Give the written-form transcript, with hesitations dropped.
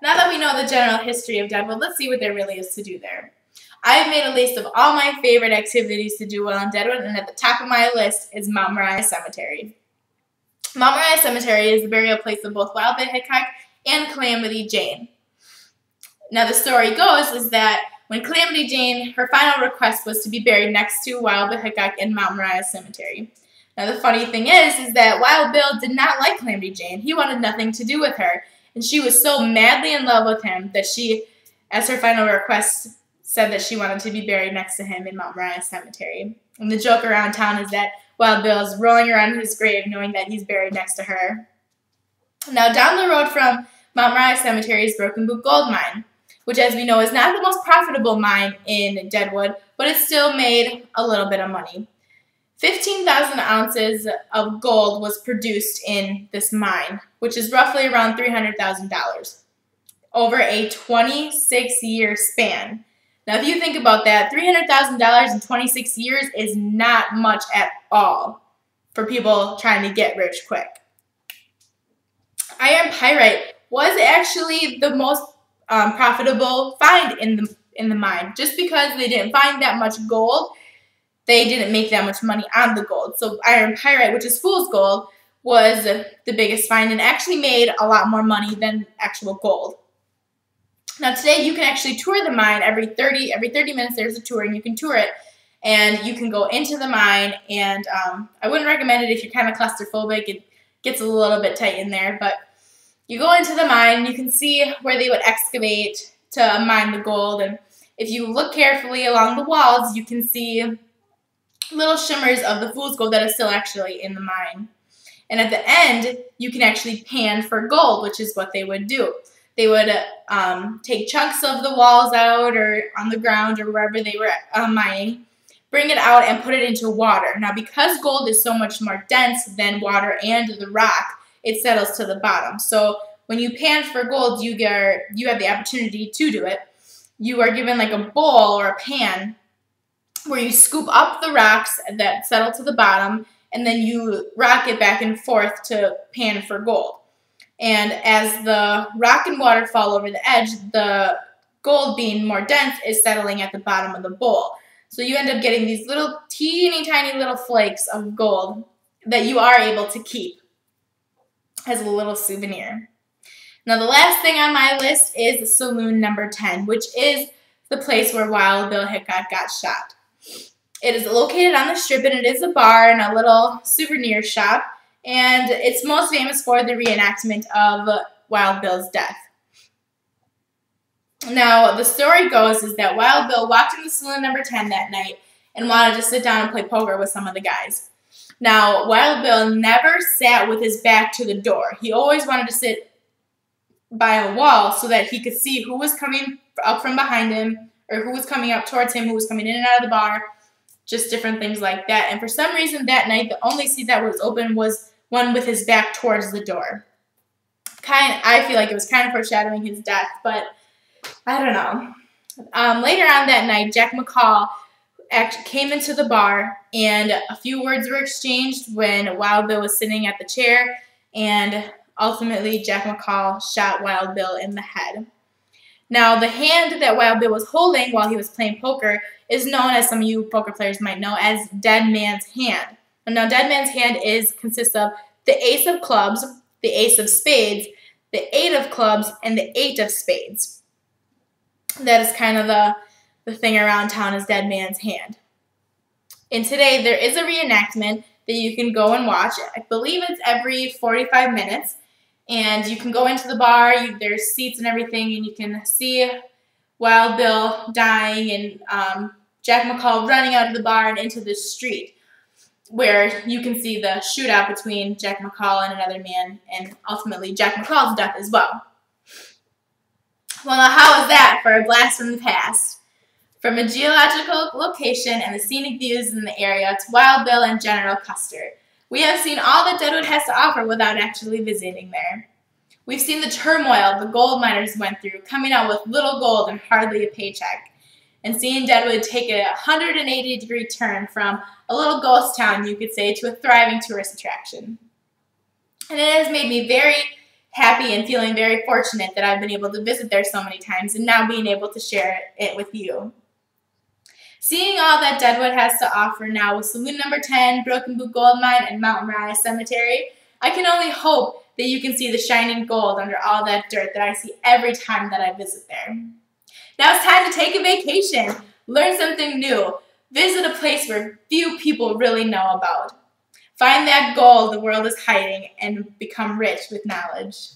Now that we know the general history of Deadwood, let's see what there really is to do there. I've made a list of all my favorite activities to do while in Deadwood, and at the top of my list is Mount Moriah Cemetery. Mount Moriah Cemetery is the burial place of both Wild Bill Hickok and Calamity Jane. Now the story goes is that when Calamity Jane, her final request was to be buried next to Wild Bill Hickok in Mount Moriah Cemetery. Now the funny thing is that Wild Bill did not like Calamity Jane. He wanted nothing to do with her, and she was so madly in love with him that she, as her final request, said that she wanted to be buried next to him in Mount Moriah Cemetery. And the joke around town is that Wild Bill is rolling around his grave knowing that he's buried next to her. Now down the road from Mount Moriah Cemetery is Broken Boot Gold Mine, which as we know is not the most profitable mine in Deadwood, but it still made a little bit of money. 15,000 ounces of gold was produced in this mine, which is roughly around $300,000 over a 26-year span. Now, if you think about that, $300,000 in 26 years is not much at all for people trying to get rich quick. Iron pyrite was actually the most profitable find in the mine. Just because they didn't find that much gold, they didn't make that much money on the gold. So iron pyrite, which is fool's gold, was the biggest find and actually made a lot more money than actual gold. Now today you can actually tour the mine every 30 minutes. There's a tour and you can tour it, and you can go into the mine. And I wouldn't recommend it if you're kind of claustrophobic. It gets a little bit tight in there, but you go into the mine and you can see where they would excavate to mine the gold. And if you look carefully along the walls, you can see little shimmers of the fool's gold that is still actually in the mine. And at the end, you can actually pan for gold, which is what they would do. They would take chunks of the walls out or on the ground or wherever they were mining, bring it out and put it into water. Now, because gold is so much more dense than water and the rock, it settles to the bottom. So when you pan for gold, you have the opportunity to do it. You are given like a bowl or a pan where you scoop up the rocks that settle to the bottom, and then you rock it back and forth to pan for gold. And as the rock and water fall over the edge, the gold, being more dense, is settling at the bottom of the bowl. So you end up getting these little teeny tiny little flakes of gold that you are able to keep as a little souvenir. Now the last thing on my list is Saloon Number 10, which is the place where Wild Bill Hickok got shot. It is located on the Strip, and it is a bar and a little souvenir shop. And it's most famous for the reenactment of Wild Bill's death. Now, the story goes is that Wild Bill walked into Saloon Number 10 that night and wanted to sit down and play poker with some of the guys. Now, Wild Bill never sat with his back to the door. He always wanted to sit by a wall so that he could see who was coming up from behind him, or who was coming up towards him, who was coming in and out of the bar, just different things like that. And for some reason that night, the only seat that was open was one with his back towards the door. I feel like it was kind of foreshadowing his death, but I don't know. Later on that night, Jack McCall came into the bar, and a few words were exchanged when Wild Bill was sitting at the chair, and ultimately Jack McCall shot Wild Bill in the head. Now, the hand that Wild Bill was holding while he was playing poker is known, as some of you poker players might know, as Dead Man's Hand. And now, Dead Man's Hand consists of the Ace of Clubs, the Ace of Spades, the Eight of Clubs, and the Eight of Spades. That is kind of the thing around town, is Dead Man's Hand. And today, there is a reenactment that you can go and watch. I believe it's every 45 minutes. And you can go into the bar, there's seats and everything, and you can see Wild Bill dying and Jack McCall running out of the bar and into the street, where you can see the shootout between Jack McCall and another man, and ultimately Jack McCall's death as well. Well, now how is that for a blast from the past? From a geological location and the scenic views in the area to Wild Bill and General Custer, we have seen all that Deadwood has to offer without actually visiting there. We've seen the turmoil the gold miners went through, coming out with little gold and hardly a paycheck, and seeing Deadwood take a 180-degree turn from a little ghost town, you could say, to a thriving tourist attraction. And it has made me very happy and feeling very fortunate that I've been able to visit there so many times and now being able to share it with you. Seeing all that Deadwood has to offer now with Saloon Number 10, Broken Boot Gold Mine, and Mount Moriah Cemetery, I can only hope that you can see the shining gold under all that dirt that I see every time that I visit there. Now it's time to take a vacation, learn something new, visit a place where few people really know about. Find that gold the world is hiding and become rich with knowledge.